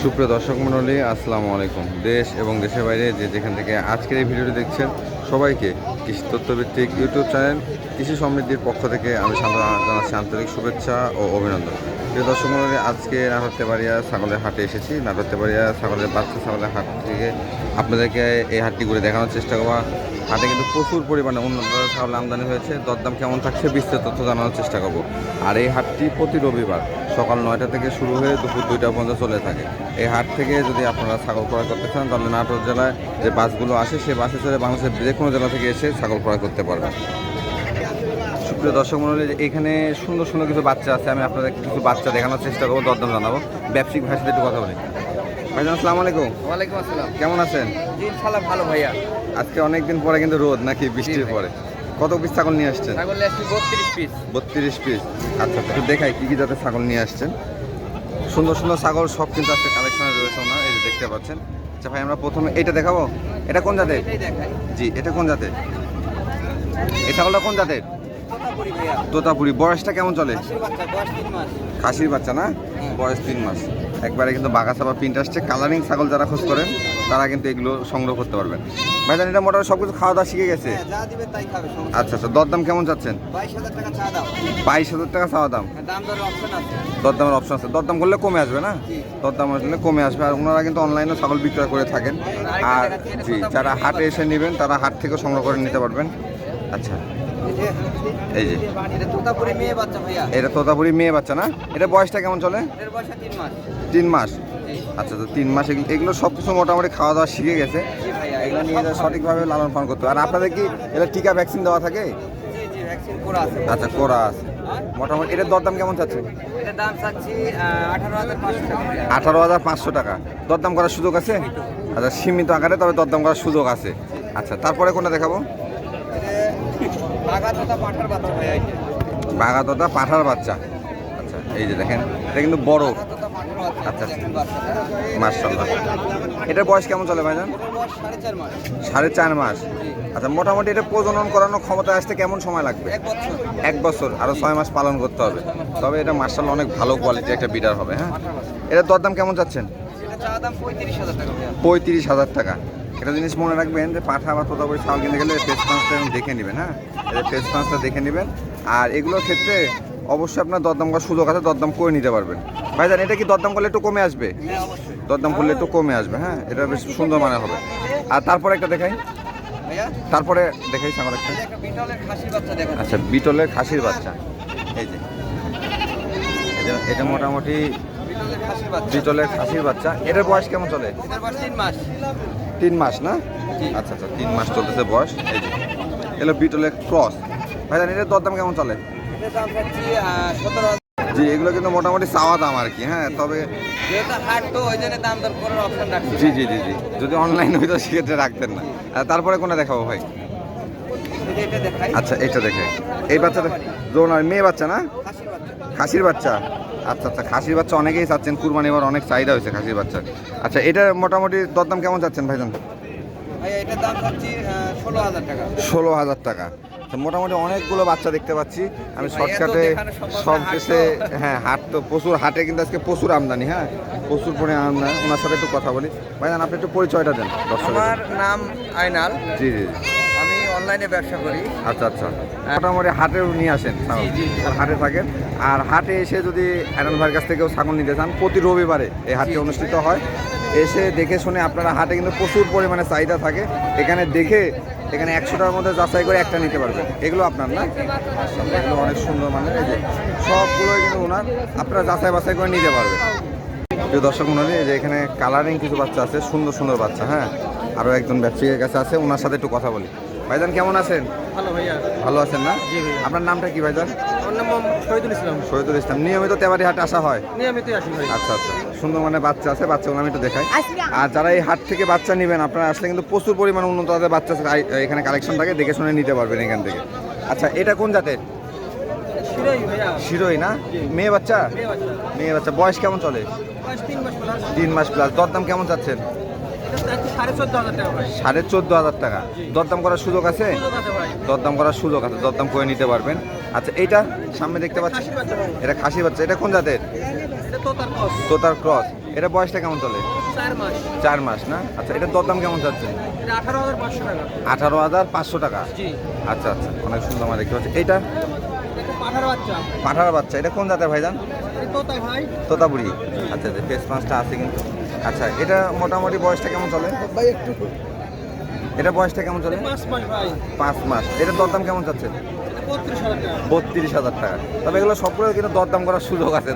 সুপ্রিয় দর্শক মণ্ডলী, আসসালামু আলাইকুম। দেশ এবং দেশের বাইরে যে যেখান থেকে আজকের এই ভিডিওটি দেখছেন সবাইকে কৃষি তথ্যভিত্তিক ইউটিউব চ্যানেল কৃষি সমৃদ্ধির পক্ষ থেকে আমি জানাচ্ছি আন্তরিক শুভেচ্ছা ও অভিনন্দন। প্রিয় দর্শক মণ্ডলী, আজকে নাটোরতেবাড়িয়া ছাগলের হাটে এসেছি। নাটোরতেবাড়িয়া ছাগলের বাচ্চা ছাগলের হাট থেকে আপনাদেরকে এই হাটটি ঘুরে দেখানোর চেষ্টা করবো। হাটে কিন্তু প্রচুর পরিমাণে উন্নত ছাগল আমদানি হয়েছে। দরদাম কেমন থাকছে বিস্তারিত তথ্য জানানোর চেষ্টা করব। আর এই হাটটি প্রতি রবিবার সকাল 9টা থেকে শুরু হয়ে দুপুর 2টা পর্যন্ত চলে থাকে। এই হাট থেকে যদি আপনারা ছাগল ক্রয় করতে চান তাহলে নাটোর জেলায় যে বাসগুলো আসে সেই বাসে চড়ে বাংলাদেশের যে কোনো জেলা থেকে এসে ছাগল ক্রয় করতে পারবেন। সুপ্রিয় দর্শক মণ্ডলী, এখানে সুন্দর সুন্দর কিছু বাচ্চা আছে। আমি আপনাদের কিছু বাচ্চা দেখানোর চেষ্টা করবো, দরদাম জানাবো। ব্যবসায়িক ভাষাতে একটু কথা বলি। ভাইজান আসসালামু আলাইকুম। ওয়ালাইকুম আসসালাম। কেমন আছেন? জি ইনশাআল্লাহ ভালো ভাইয়া। আজকে অনেকদিন পরে কিন্তু রোদ নাকি বৃষ্টির পরে। কত পিস ছাগল নিয়ে আসছেন? ছাগল নিয়ে আসছি 32 পিস। 32 পিস। আচ্ছা, একটু দেখাই কী কী জাতের ছাগল নিয়ে আসছেন। সুন্দর সুন্দর ছাগল সব কিন্তু আজকে কালেকশনে রয়েছে ওনার, এই যে দেখতে পাচ্ছেন। আচ্ছা ভাই, আমরা প্রথমে এইটা দেখাবো। এটা কোন জাতের? এটাই দেখাই। জি, এটা কোন জাতের? এই ছাগলটা কোন জাতের? তোতাপুরি ভাইয়া। তোতাপুরি। বয়সটা কেমন চলে? খাসির বাচ্চা বয়স 3 মাস। খাসির বাচ্চা না? বয়স 3 মাস। একবারে কিন্তু বাঘা চাপা প্রিন্ট আসছে। কালারিং ছাগল যারা খোঁজ করেন তারা কিন্তু এগুলো সংগ্রহ করতে পারবেন। ভাইজান এটা মোটামুটি সব কিছু খাওয়া দাওয়া শিখে গেছে? হ্যাঁ, যা দিবে তাই খাবে। সমস্যা আচ্ছা আচ্ছা, দরদাম কেমন চাচ্ছেন? 22,000 টাকা চা দাও। 22,000 টাকা চাওয়া দাম। হ্যাঁ, দাম দরের অপশন আছে। দরদামের অপশন আছে। দরদাম করলে কমে আসবে না? জি। দরদাম আসলে কমে আসবে। আর ওনারা কিন্তু অনলাইনে ছাগল বিক্রয় করে থাকেন। আর জি, যারা হাটে এসে নেবেন তারা হাট থেকে সংগ্রহ করে নিতে পারবেন। আচ্ছা, এই যে এটা তোতাপুরি মেয়ে বাচ্চা ভাইয়া। এটা তোতাপুরি মেয়ে বাচ্চা না? এটা বয়সটা কেমন চলে? এর বয়স 3 মাস। 3 মাস। জি। আচ্ছা, তো 3 মাস এগুলো সব কিছু মোটামুটি খাওয়া দাওয়া শিখে গেছে। জি ভাইয়া, এগুলো নিয়ে সঠিকভাবে লালন পালন করতে হবে। আর আপনাদের কি এটা টিকা ভ্যাকসিন দেওয়া থাকে? জি জি ভ্যাকসিন করা আছে। আচ্ছা, করা আছে। মোটামুটি এটার দরদাম কেমন চাচ্ছে? এটার দাম চাচ্ছি 18,500 টাকা ভাইয়া। 18,500 টাকা। দরদাম করার সুযোগ আছে? আচ্ছা, সীমিত আকারে তবে দরদাম করার সুযোগ আছে। আচ্ছা, তারপরে কোনটা দেখাবো? বাঘা তোতা পাঠার বাচ্চা ভাইয়া। এটা বাঘা তোতা পাঠার বাচ্চা। আচ্ছা, এই যে দেখেন, এটা কিন্তু বড়। বাঘা তোতা পাঠার বাচ্চা। আচ্ছা আচ্ছা, বাচ্চা। মাশাআল্লাহ। এটার বয়স কেমন চলে ভাইজান? এটার বয়স 4.5 মাস। 4.5 মাস। আচ্ছা, মোটামুটি এটা প্রজনন করানোর ক্ষমতা আসতে কেমন সময় লাগবে? 1 বছর। 1 বছর, আরো 6 মাস পালন করতে হবে। তবে এটা মাশাআল্লাহ অনেক ভালো কোয়ালিটির একটা বিডার হবে। হ্যাঁ, এটার দরদাম কেমন চাচ্ছেন? এটা চা দাম 35,000 টাকা ভাইয়া। 35,000 টাকা। একটা জিনিস মনে রাখবেন যে পাঠা বা তোতাপুরি ছাগল কিনতে গেলে ফেস পাঁচটা দেখে নেবেন। হ্যাঁ, এই ফেস পাঁচটা দেখে নেবেন। আর এগুলোর ক্ষেত্রে অবশ্যই আপনার দরদাম করার সুযোগ আছে, দরদাম করে নিতে পারবেন। ভাইজান এটা কি দরদাম করলে একটু কমে আসবে? হ্যাঁ অবশ্যই দরদাম করলে একটু কমে আসবে। হ্যাঁ, এটা বেশ সুন্দর মানে হবে। আর তারপরে একটা দেখাই, ভাইয়া। তারপরে দেখাই ছাগল একটা। এটা একটা বিটলের খাসির বাচ্চা দেখা আচ্ছা, বিটলের খাসির বাচ্চা। এই যে এটা মোটামুটি বিটলের খাসির বাচ্চা। বিটলের খাসির বাচ্চা। এটার বয়স কেমন চলে? এটার বয়স 3 মাস। 3 মাস না? আচ্ছা আচ্ছা, 3 মাস চলতেছে বয়স। এই যে এগুলো বিটলের ক্রস। ভাইজান এটার দরদাম কেমন চলে? এটার দাম চাচ্ছি 17,000। জি, এগুলো কিন্তু মোটামুটি চাওয়া দাম আর কি। হ্যাঁ, তবে যেহেতু হাট তো ওই জন্য দাম দর করার অপশন রাখছি। জি জি জি জি, যদি অনলাইন হইতো সেক্ষেত্রে রাখতেন না। আর তারপরে কোনটা দেখাবো ভাই? এটা দেখাই। আচ্ছা, এটা দেখে এই বাচ্চাটা জোনার মেয়ে বাচ্চা না? খাসির বাচ্চা। খাসির বাচ্চা। আচ্ছা আচ্ছা, খাসির বাচ্চা অনেকেই চাচ্ছেন, কুরবানি এবার অনেক চাহিদা হয়েছে খাসির বাচ্চা। আচ্ছা, এটার মোটামুটি দরদাম কেমন চাচ্ছেন ভাইজান? ভাইয়া এটার দাম চাচ্ছি 16,000 টাকা। 16,000 টাকা। তো মোটামুটি অনেকগুলো বাচ্চা দেখতে পাচ্ছি আমি শর্টকাটে সব কিছু। হ্যাঁ, হাট তো প্রচুর, হাটে কিন্তু আজকে প্রচুর আমদানি। হ্যাঁ, প্রচুর পরিমাণে আমদানি। ওনার সাথে একটু কথা বলি। ভাইজান আপনি একটু পরিচয়টা দেন দর্শক। আমার নাম আইনাল। জি জি জি। আমি অনলাইনে ব্যবসা করি। আচ্ছা আচ্ছা, মোটামুটি হাটেও নিয়ে আসেন ছাগল? জি, জি। আর হাটে থাকেন। আর হাটে এসে যদি আইনাল ভাইয়ের কাছ থেকেও ছাগল নিতে চান, প্রতি রবিবারে এই হাটটি অনুষ্ঠিত হয়। এসে দেখে শুনে আপনারা, হাটে কিন্তু প্রচুর পরিমাণে চাহিদা থাকে। এখানে দেখে এখানে 100টার মধ্যে যাচাই করে একটা নিতে পারবেন। এগুলো আপনার না? মাশাআল্লাহ, এগুলো অনেক সুন্দর মানে। এই যে সবগুলোই কিন্তু ওনার, আপনারা যাচাই বাছাই করে নিতে পারবেন। প্রিয় দর্শক মণ্ডলী, যে এখানে কালারিং কিছু বাচ্চা আছে, সুন্দর সুন্দর বাচ্চা। হ্যাঁ, আরও একজন ব্যবসায়ীর কাছে আছে, ওনার সাথে একটু কথা বলি। ভাইজান কেমন আছেন? ভালো ভাইয়া। ভালো আছেন না? জি ভাইয়া। আপনার নামটা কি ভাইজান? আমার নাম শহীদুল ইসলাম। শহীদুল ইসলাম। নিয়মিত তেবারি হাটে আসা হয়? নিয়মিতই আসি ভাই। আচ্ছা আচ্ছা, সুন্দর মানে বাচ্চা আছে, বাচ্চাগুলো আমি একটু দেখাই। আর যারা এই হাট থেকে বাচ্চা নেবেন, আপনারা আসলে কিন্তু প্রচুর পরিমাণে উন্নত জাতের বাচ্চা এখানে কালেকশন থাকে, দেখে শুনে নিতে পারবেন এখান থেকে। আচ্ছা, এটা কোন জাতের? শিরোই ভাইয়া। শিরোই না? মেয়ে বাচ্চা? মেয়ে বাচ্চা। মেয়ে বাচ্চা। বয়স কেমন চলে? বয়স 3 মাস প্লাস। 3 মাস প্লাস। দরদাম কেমন চাচ্ছেন? এটা চাচ্ছি 14,500 টাকা ভাই। 14,500 টাকা। দরদাম করার সুযোগ আছে? সুযোগ আছে ভাই। দরদাম করার সুযোগ আছে, দরদাম করে নিতে পারবেন। আচ্ছা, এইটা সামনে দেখতে পাচ্ছি, খাসির বাচ্চা ভাই। এটা খাসি বাচ্চা। এটা কোন জাতের? এটা তোতার ক্রস। তোতার ক্রস। এটা বয়সটা কেমন চলে? 4 মাস। 4 মাস না? আচ্ছা, এটার দরদাম কেমন যাচ্ছে? এটা 18,500 টাকা। 18,500 টাকা। জি। আচ্ছা আচ্ছা, অনেক সুন্দর মানে দেখতে পাচ্ছি। এইটা এটা পাঠার বাচ্চা। পাঠার বাচ্চা। এটা কোন জাতের ভাইজান? এটা তোতা ভাই। তোতাপুরি। আচ্ছা আচ্ছা, ফেস মাছটা আছে কিন্তু। আচ্ছা, এটা মোটামুটি বয়সটা কেমন চলে? ভাই একটু এটা বয়সটা কেমন চলে? 5 মাস ভাই। 5 মাস। এটার দরদাম কেমন যাচ্ছে? এটা 32,000 টাকা। 32,000 টাকা। তবে এগুলো সবগুলো কিন্তু দরদাম করার সুযোগ আছে।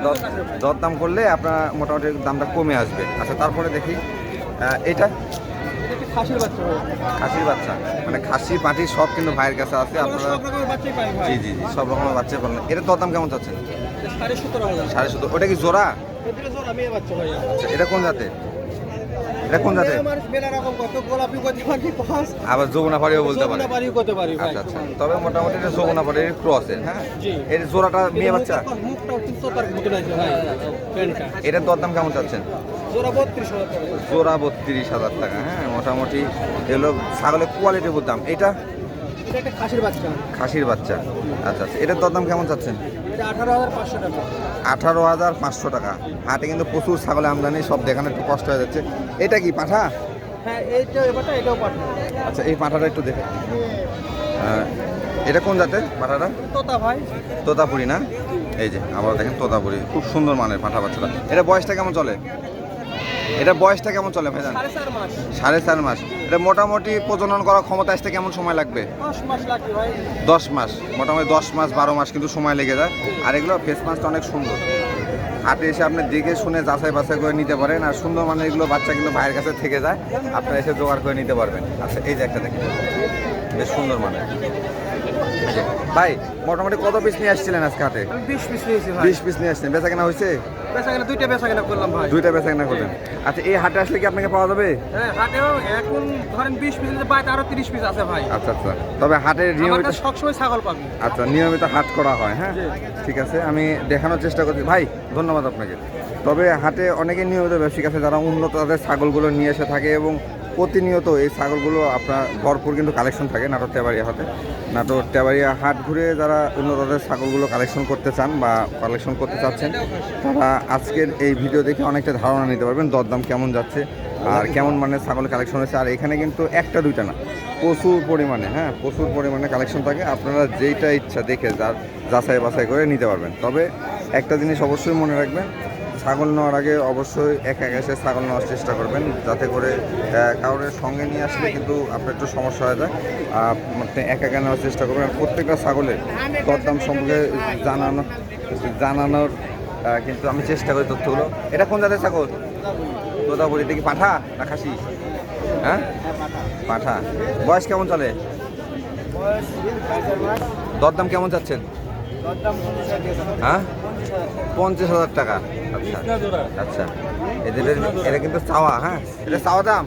দরদাম করলে আপনার মোটামুটি দামটা কমে আসবে। আচ্ছা, তারপরে দেখি এটা এটা একটা খাসির বাচ্চা ভাই। খাসির বাচ্চা, মানে খাসি পাটি সব কিন্তু ভাইয়ের কাছে আছে। আমরা আপনারা সব রকমের বাচ্চাই পাই ভাই। জি জি জি, সব রকমের বাচ্চা পাবেন। এটার দরদাম কেমন চাচ্ছেন? এটা 17,500। 17.5। ওটা কি জোড়া? এটা জোড়া মেয়ে বাচ্চা ভাই। আচ্ছা, এটা কোন জাতের? এটা কোন জাতের? আমার মেলা রকম কত গোলাপি করতে পারি পাঁচ। আবার যমুনা পাড়িও বলতে পারে। যমুনা বাড়িও করতে পারি ভাই। আচ্ছা আচ্ছা, তবে মোটামুটি এটা যমুনা পাড়ির ক্রসের। হ্যাঁ, জি। এর জোড়াটা মেয়ে বাচ্চা। মুখটাও কিন্তু তোতার মতো লাগছে ভাই। প্যান্টটা। এটার দরদাম কেমন চাচ্ছেন? জোড়া 32,000 টাকা। জোড়া 32,000 টাকা। হ্যাঁ, মোটামুটি এগুলো ছাগলের কোয়ালিটির দাম। এটা এটা একটা খাসির বাচ্চা। খাসির বাচ্চা। আচ্ছা আচ্ছা, এটার দরদাম কেমন চাচ্ছেন? এটা 18,500 টাকা। 18,500 টাকা। হাটে কিন্তু প্রচুর ছাগলের আমদানি, সব দেখানো একটু কষ্ট হয়ে যাচ্ছে। এটা কি পাঠা? হ্যাঁ, এইটা এবারটা এটাও পাঠা। আচ্ছা, এই পাঠাটা একটু দেখে। এটা কোন জাতের পাঠাটা? তোতা ভাই। তোতাপুরি না? এই যে আবার দেখেন তোতাপুরি, খুব সুন্দর মানের পাঠা বাচ্চাটা। এটা বয়সটা কেমন চলে? এটা বয়সটা কেমন চলে ভাইজান? 4.5 মাস। 4.5 মাস। এটা মোটামুটি প্রজনন করার ক্ষমতা আসতে কেমন সময় লাগবে? 10 মাস লাগবে ভাই। 10 মাস। মোটামুটি 10 মাস 12 মাস কিন্তু সময় লেগে যায়। আর এগুলো ফেস মাছটা অনেক সুন্দর। হাটে এসে আপনি দেখে শুনে যাচাই বাছাই করে নিতে পারেন। আর সুন্দর মানে এগুলো বাচ্চা কিন্তু ভাইয়ের কাছে থেকে যায়, আপনারা এসে জোগাড় করে নিতে পারবেন। আচ্ছা, এই যে একটা দেখেন, বেশ সুন্দর মানে। ভাই মোটামুটি কত পিস নিয়ে আসছিলেন আজকে হাটে? আমি 20 পিস নিয়েছি ভাই। 20 পিস নিয়ে আসছেন। বেচা কেনা হয়েছে? দুইটা বেচা কেনা করলাম ভাই। 2টা বেচা কেনা করলেন। আচ্ছা, এই হাটে আসলে কি আপনাকে পাওয়া যাবে? হ্যাঁ, হাটেও এখন ধরেন 20 পিস নিতে বাইরে আরো 30 পিস আছে ভাই। আচ্ছা আচ্ছা, তবে হাটের আমার নিয়মিত কাছে সবসময় ছাগল পাবি। আচ্ছা নিয়মিত হাট করা হয়। হ্যাঁ, ঠিক আছে, আমি দেখানোর চেষ্টা করছি ভাই। ধন্যবাদ আপনাকে। তবে হাটে অনেকে নিয়মিত ব্যবসায়িক আছে যারা উন্নত তাদের ছাগলগুলো নিয়ে এসে থাকে এবং প্রতিনিয়ত এই ছাগলগুলো আপনার ভরপুর কিন্তু কালেকশন থাকে নাটোর তেবাড়িয়া হাটে। নাটোর তেবাড়িয়া হাট ঘুরে যারা উন্নত তাদের ছাগলগুলো কালেকশন করতে চান বা কালেকশন করতে চাচ্ছেন, তারা আজকের এই ভিডিও দেখে অনেকটা ধারণা নিতে পারবেন দরদাম কেমন যাচ্ছে আর কেমন মানের ছাগল কালেকশন হয়েছে। আর এখানে কিন্তু একটা দুইটা না, প্রচুর পরিমাণে, হ্যাঁ প্রচুর পরিমাণে কালেকশন থাকে। আপনারা যেইটা ইচ্ছা দেখে যাচাই বাছাই করে নিতে পারবেন। তবে একটা জিনিস অবশ্যই মনে রাখবেন, ছাগল নেওয়ার আগে অবশ্যই একা এসে ছাগল নেওয়ার চেষ্টা করবেন, যাতে করে কারোর সঙ্গে নিয়ে আসলে কিন্তু আপনার একটু সমস্যা হয়ে যায়। মানে একা নেওয়ার চেষ্টা করবেন। আর প্রত্যেকটা ছাগলের দরদাম সম্পর্কে জানানোর কিন্তু আমি চেষ্টা করি তথ্যগুলো। এটা কোন জাতের ছাগল? তোতাপুরি। এটা কি পাঠা না খাসি? হ্যাঁ, পাঠা। বয়স কেমন চলে? দরদাম কেমন চাচ্ছেন? হ্যাঁ, 50,000 টাকা। আচ্ছা আচ্ছা, এটা কিন্তু চাওয়া। হ্যাঁ, এটা চাওয়া দাম।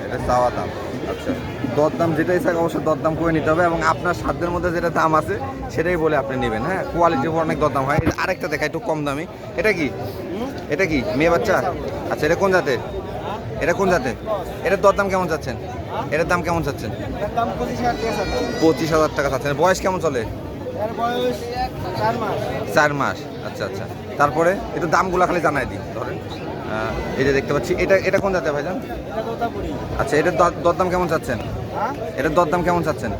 এটা চাওয়া দাম। আচ্ছা, দরদাম যেটাই থাকে অবশ্যই দরদাম করে নিতে হবে এবং আপনার সাধ্যের মধ্যে যেটা দাম আছে সেটাই বলে আপনি নেবেন। হ্যাঁ, কোয়ালিটির উপর অনেক দরদাম হয়। আরেকটা দেখা একটু কম দামি। এটা কি? এটা কি মেয়ে বাচ্চা? আচ্ছা, এটা কোন জাতের? এটা কোন জাতের? এটার দরদাম কেমন চাচ্ছেন? এটার দাম কেমন চাচ্ছেন? 25,000 টাকা চাচ্ছেন। বয়স কেমন চলে? 4 মাস। আচ্ছা আচ্ছা, তারপরে একটু দামগুলো খালি জানাই দিই। ধরেন এই যে দেখতে পাচ্ছি, এটা কোন জাতের ভাইজান? আচ্ছা, এটার দরদাম কেমন চাচ্ছেন? এটার দরদাম কেমন চাচ্ছেন?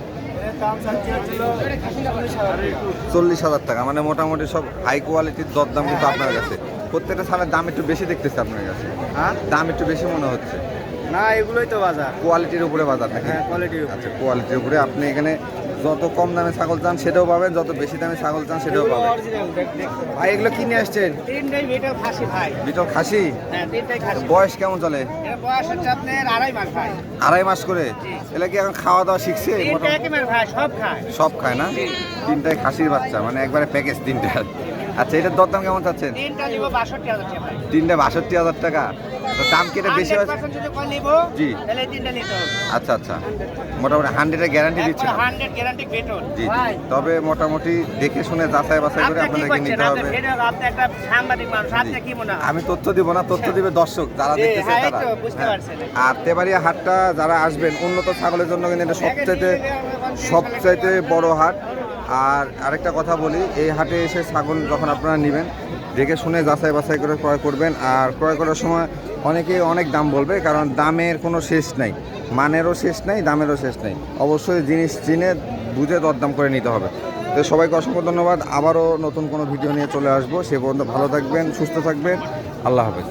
40,000 টাকা। মানে মোটামুটি সব হাই কোয়ালিটির দরদাম কিন্তু আপনার কাছে। প্রত্যেকটা ছাগলের দাম একটু বেশি দেখতেছে আপনার কাছে। হ্যাঁ, দাম একটু বেশি মনে হচ্ছে। না এগুলোই তো বাজার। কোয়ালিটির উপরে বাজার নাকি? হ্যাঁ, কোয়ালিটির উপরে। আচ্ছা, কোয়ালিটির উপরে। আপনি এখানে যত কম দামে ছাগল চান সেটাও পাবেন, যত বেশি দামে ছাগল চান সেটাও পাবেন। ভাই এগুলো কি নিয়ে আসছেন? তিনটাই বিটল খাসি ভাই। বিটল খাসি? হ্যাঁ, তিনটাই খাসি। বয়স কেমন চলে? এর বয়স হচ্ছে আপনার 2.5 মাস ভাই। 2.5 মাস করে? এগুলো কি এখন খাওয়া দাওয়া শিখছে? তিনটা একই ভাই, সব খায়। সব খায় না? তিনটাই খাসির বাচ্চা, মানে একবারে প্যাকেজ তিনটা। আচ্ছা, এটার দরদাম কেমন চাচ্ছেন? তিনটা নিব 62,000 টাকা ভাই। তিনটা 62,000 টাকা। তো দাম কি এটা বেশি আছে? 100% যদি কল নিব, জি। তাহলে এই তিনটা নিতে হবে। আচ্ছা আচ্ছা, মোটামুটি 100-এর গ্যারান্টি দিচ্ছে না? 100 গ্যারান্টি বেটন। জি জি, তবে মোটামুটি দেখে শুনে যাচাই বাছাই করে আপনাদেরকে নিতে হবে। আপনি একটা সাংবাদিক মানুষ, আপনি কি মনে হয়? আমি তথ্য দিব না, তথ্য দিবে দর্শক যারা জি, দেখতেছে হ্যাঁ, এই তারা। তো বুঝতে হ্যাঁ। পারছেন। আর তেবাড়িয়া হাটটা যারা আসবেন উন্নত ছাগলের জন্য কিন্তু এটা সবচাইতে বড় হাট। আর আরেকটা কথা বলি, এই হাটে এসে ছাগল যখন আপনারা নেবেন দেখে শুনে যাচাই বাছাই করে ক্রয় করবেন। আর ক্রয় করার সময় অনেকেই অনেক দাম বলবে, কারণ দামের কোনো শেষ নাই, মানেরও শেষ নাই, দামেরও শেষ নাই। অবশ্যই জিনিস চিনে বুঝে দরদাম করে নিতে হবে। তো সবাইকে অসংখ্য ধন্যবাদ। আবারও নতুন কোনো ভিডিও নিয়ে চলে আসবো। সে পর্যন্ত ভালো থাকবেন, সুস্থ থাকবেন। আল্লাহ হাফেজ।